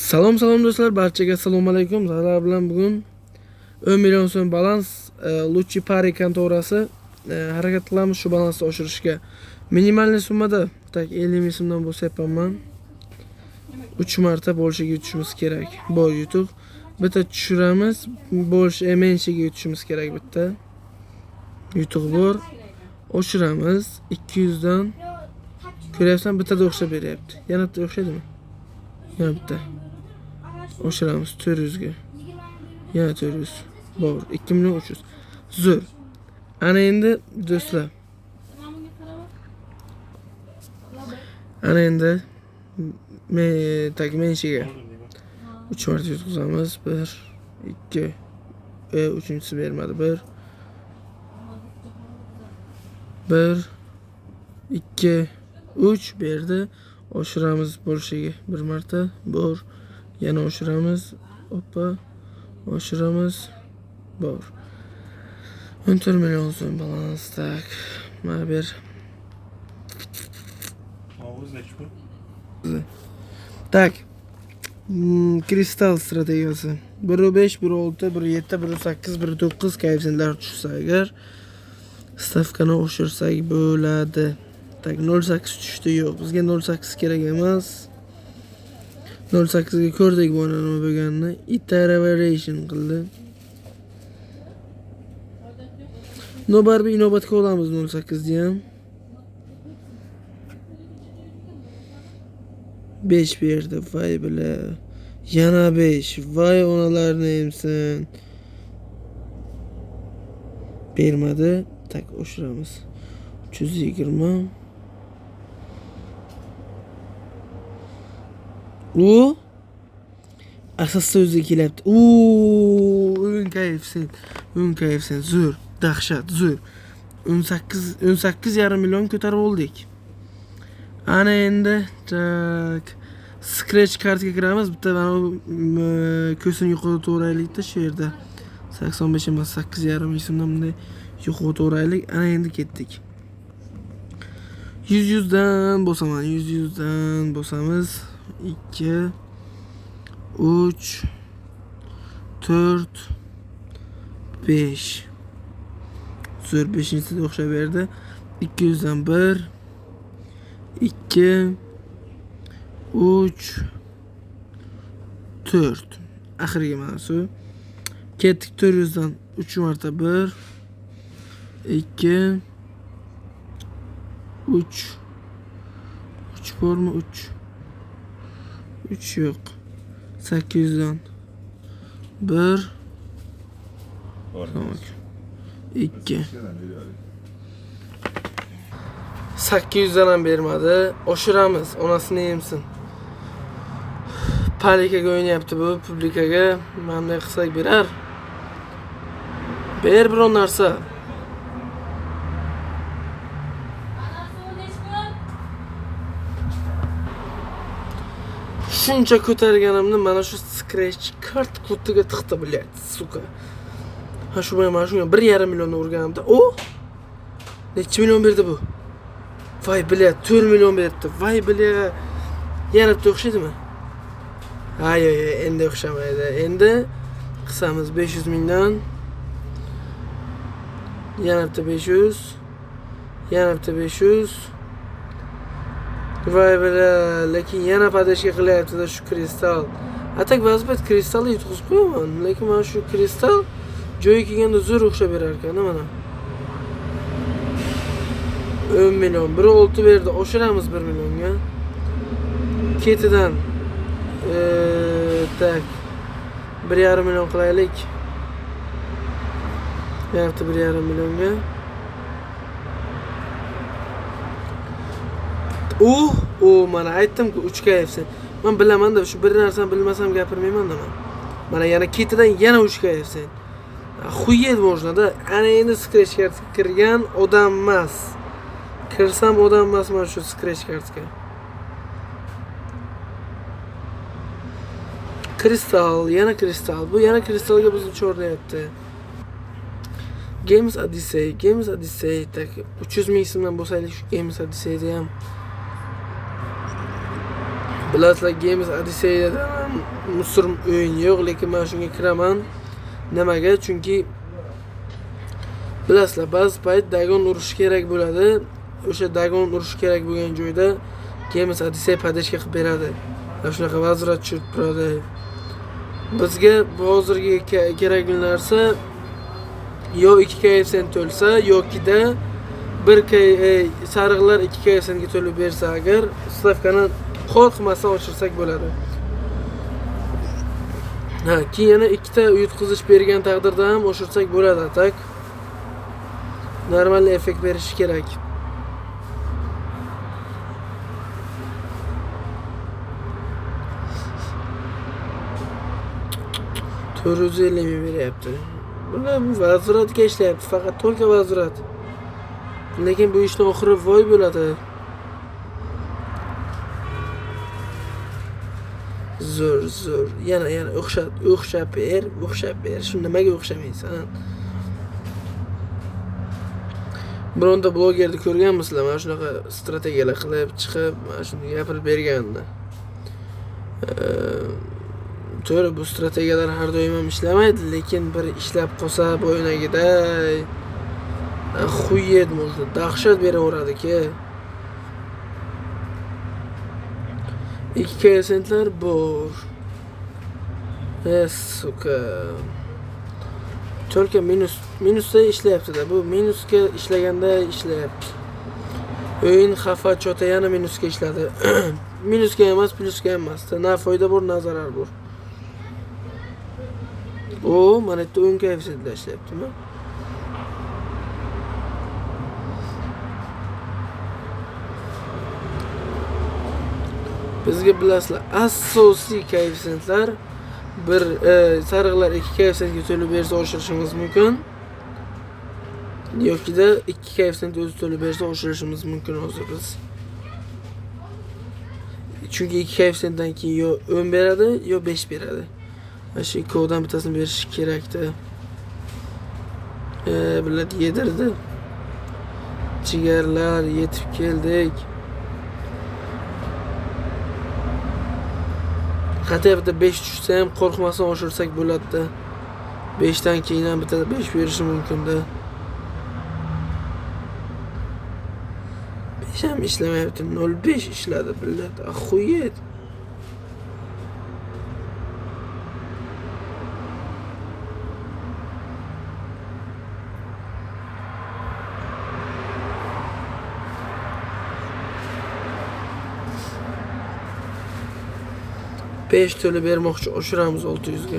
Salom do'stlar, barchaga assalomu alaykum. Sizlar bilan bugun 10 million so'm balans Luchi Pari kontorasi harakat qilamiz shu balansni oshirishga. Minimal summada, tak 50 ming so'mdan bo'lsa yapaman. 3 marta bo'lishiga yutishimiz kerak. Bor yutuq. Bitta tushiramiz, bo'lish menshiga yutishimiz kerak bitta. Yutuq bor. Oshiramiz 200 dan. Ko'ryapsan, bittada o'xshab beryapti. Yana bitta o'xshaydimi? Yana bitta. Oshiramiz 400 ga. Yana 400. Bor, 2 million 300. Zo'r. Ana endi do'stlar. Ana endi menshiga 3 marta yutqizamiz. 1 2 uchinchisi bermadi. 1 2 3 berdi. Oshiramiz bo'lishiga 1 marta. Bor. Yana oshiramiz. Hoppa. Oshiramiz. Bor. 14 million so'm balans. Tak. Mana ber. Tak. Kristal strategiyasi. 1.5, 1.6, 1.7, 1.8, 1.9 koeffitsiyentlar tushsa agar stavkani oshirsak bo'ladi. Tak 0.8 tushdi yo'q. Bizga 0.8 kerak emas. 0.8 ga ko'rdik bu nima bo'lganini. Iteration qildi. No barbi inobatga olamiz 0.8 ni ham. 5 berdi. Voy bila. Yana 5. Voy onalarni emsin. Bermadi. Tak oshiramiz. 320. U asosda o'ziga kelyapti. O'yin koeffitsient zo'r, dahshat, zo'r. 18,5 million ko'tarib oldik. Ana endi tak scratch kartga kiramiz. Bitta mana ko'sini yo'qotib shu yerda. 85 emas, 8,5 ming so'mdan bunday yo'qotib. Ana endi ketdik. 100 dan bosaman, 100 dan bosamiz. 2 3 4 5 zo'r 5-sida o'xshab berdi. 200 dan 1 2 3 4 oxirgi mana shu. Ketdik 400 dan 3 marta 1 2 3 bormi? 3 yo'q. 800 dan 1 2 800 dan ham bermadi. Oshiramiz. Onasini yemsin. Palikaga o'ynayapti bu, publikaga. Menday qilsak berar. Ber biron narsa. Shuncha ko'targanimni mana shu scratch kart kutiga tiqdi, bilyat, suka. Ha shu bilan mana shunga 1,5 million urganimda, necha million berdi bu? Voy bilyat, 4 million berdi. Voy bilyat. Yana bitta o'xshaydimi? Yo'q, endi o'xshamaydi. Endi qisamiz 500 mingdan. Yana bitta 500. Yana bitta 500. Voy bila, lekin yana padashga qilyapti-da shu kristal. Atak vaziyat kristalni yutqizib qo'yaman, lekin mana shu kristal joyi kelganda zo'r o'xshab berar ekan, mana. 10 million, 1.6 berdi. Oshiramiz 1 millionga. Ketidan tak 1,5 million qilaylik. Yana 1,5 millionga. Mana aytdim-ku 3 koeffitsient. Men bilaman-da, shu bir narsani bilmasam gapirmayman-da men. Mana yana ketidan yana 3 koeffitsient. Xuyet можно-da. Ana endi scratch kartga kirgan odam emas. Kirsam odam emas mana shu scratch kartga. Kristal, yana kristal. Bu yana kristalga bizni cho'rlayapti. Games Odyssey. Tak 300 ming so'mdan bosaylik shu Games Odysseyda ham. Bilasizlar, Games Odyssey'da musulm o'yin yo'q, lekin men shunga kiraman. Nimaga? Chunki bilasizlar, ba'zi payt Dagon urush kerak bo'ladi. O'sha Dagon urush kerak bo'lgan joyda Games Odyssey podeshka qilib beradi. Va shunaqa vaziyat tushib turadi. Bizga hozirgi kerakli narsa yo 2 sent to'lsa yoki-da 1 sariqlar 2 sentga to'lib bersa, agar stavkani qo'rqmasdan oshirsak bo'ladi. Keyin yana 2 ta yutqizish bergan taqdirda ham oshirsak bo'ladi. Tak normal effekt berishi kerak. $450 beryapti. Bular vaziratga ishlayapti, faqat to'lka vazirat. Lekin bu ishning oxiri voy bo'ladi. Zo'r. Yana o'xshab ber. Shu nimaga o'xshamaysan? Bironta blogerni ko'rganmisizlar? Mana shunaqa strategiyalar qilib chiqib, mana shuni gapirib berganini. To'g'ri, bu strategiyalar har doim ham ishlamaydi, lekin bir ishlab qolsa bo'ynagiday xuyet bo'ldi, dahshat beraveradi-ki. 2 sentlar bor. Suka. To'lka minusda ishlayapti-da. Bu minusga ishlaganda ishlayapti. O'yin xafa chota yana minusga ishladi. Minusga emas, plusga emas. Na foyda bor, na zarar bor. Mana bu o'yin koeffitsientda ishlayaptimi? Bizga bilasizlar, asosiy koeffitsiyentlar bir sariqlar 2 koeffitsiyentga to'lib bersa oshirishimiz mumkin. Yoki-da 2 koeffitsiyent o'zi to'lib bersa oshirishimiz mumkin hozir biz. Chunki 2 koeffitsiyentdan keyin yo 10 beradi, yo 5 beradi. Mana shu ikkovidan bittasini berish kerakda. Bilad yedirdi. Jigarlar, yetib keldik. Qat'iy 5 tushsa ham qo'rqmasdan oshirsak bo'ladi-da. 5 dan keyin ham bitta 5 berishi mumkin-da. 5 ham ishlamayapti. 0.5 ishladi billat. Xuyet. Beş to'la bermoqchi, oshiramiz 600 ga.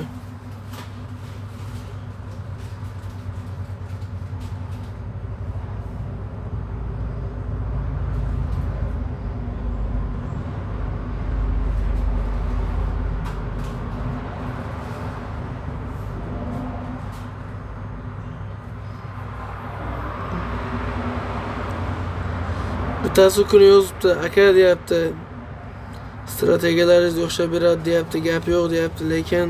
Bittasi kuni yozibdi, aka deyapti. Strategiyalaringiz o'xshab beradi deyapti, gap yo'q deyapti, lekin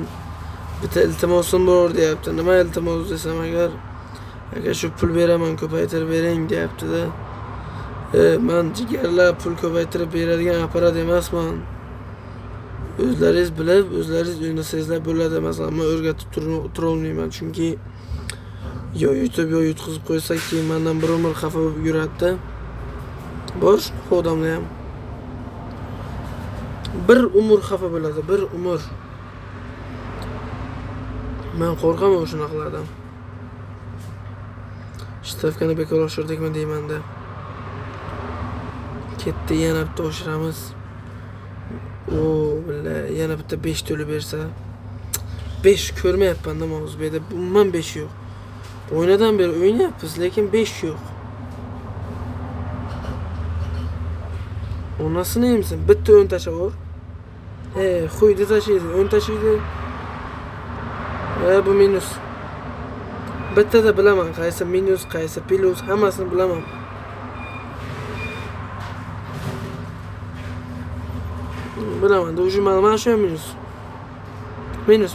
bitta iltimosim bor deyapti. Nima iltimos desam, agar shu pul beraman, ko'paytirib bering deyapti-da. Men jigarlab pul ko'paytirib beradigan apparat emasman. O'zlaringiz bilib, o'zlaringiz o'ynasangizlar bo'ladi. Masalan, men o'rgatib tura olmayman, chunki yo yutib yo yutqizib qo'ysak, keyin mendan bir umr xafa bo'lib yuradi-da. Bor odamlar ham bir umr xafa bo'ladi, bir umr. Men qo'rqaman o'shanaqalardan. Stavkani bekor oshirdikmi deyman-da. Ketdi, yana bitta oshiramiz. Billa, yana bitta 5 to'lib bersa. 5 ko'rmayapman-da Mozbeyda. Umuman 5 yo'q. O'ynadan beri o'ynayapmiz, lekin 5 yo'q. Onasini yemsin, bitta o'yin tashlayver. Qo'ydi tashlaydi, o'yin tashlaydi. Bu minus. Bittada bilaman, qaysi minus, qaysi plus, hammasini bilaman. Bilaman, o'sha mana shu minus. Minus.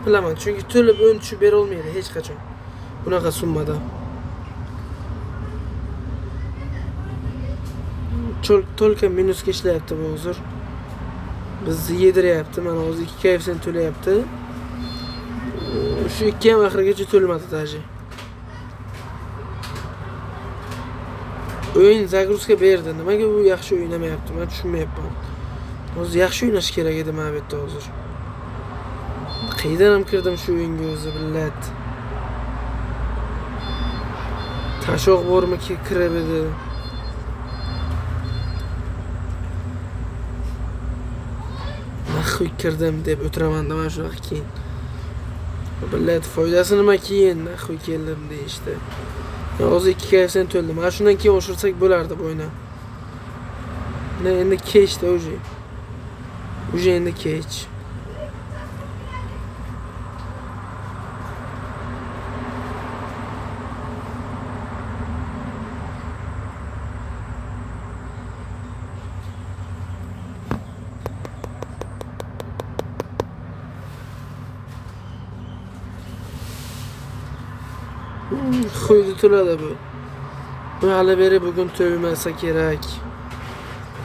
Bilaman, chunki to'lib o'yin tushib bera olmaydi hech qachon. Bunaqa summada. to'lka minusga ishlayapti bu hozir. Bizni yediryapti. Mana hozir 2 koeffitsient to'layapti. Shu 2 ham oxirigacha to'lmadi даже. O'yin zagruzka berdi. Nimaga u yaxshi o'ynamayapti? Men tushunmayapman. Hozir yaxshi o'ynash kerak edi mana bu yerda hozir. Qaydan ham kirdim shu o'yinga o'zi billat. Tashoq bormi ki kirib edi. Naxuy kirdim deb o'tiraman mana shunaqa keyin. Billat foydasi nima keyin naxuy keldim deyishdi. Hozir 2 koeffitsient to'ldi. Mana shundan keyin oshirsak bo'lardi bu o'yinni. Endi kechdi o'zi. Уже endi kech. Qo'ydi to'ladi bu. Bu hali beri bugun to'ymasa kerak.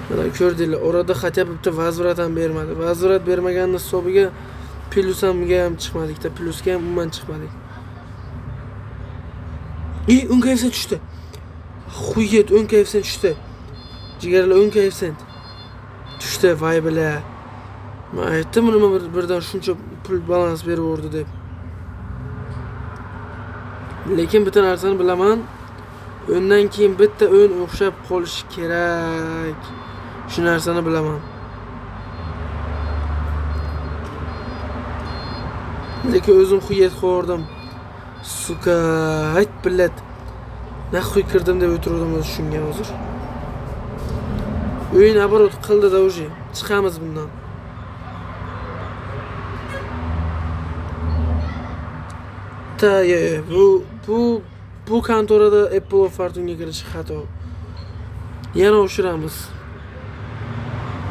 Mana ko'rdinglar, orada хотя бы bitta vazrat ham bermadi. Vazrat bermaganning hisobiga plus ham chiqmadik-da, plusga ham umuman chiqmadik. 10 koeffitsient tushdi. Xuyet 10 koeffitsient tushdi. Jigarlar 10 koeffitsient tushdi, voy bila. Men aytdim nima birdan shuncha pul balans berib yubordi deb. Lekin bitta narsani bilaman. Undan keyin bitta o'yin o'xshab qolishi kerak. Shu narsani bilaman. Lekin o'zim xuyet qo'rdim. Suka, ayt billat. Naxuy kirdim deb o'tirdim o'zi shunga hozir. O'yin aborot qildi-da o'zi. Chiqamiz bundan. Bu kontorada Apple Fortune'ga kirish xato. Yana o'shiramiz.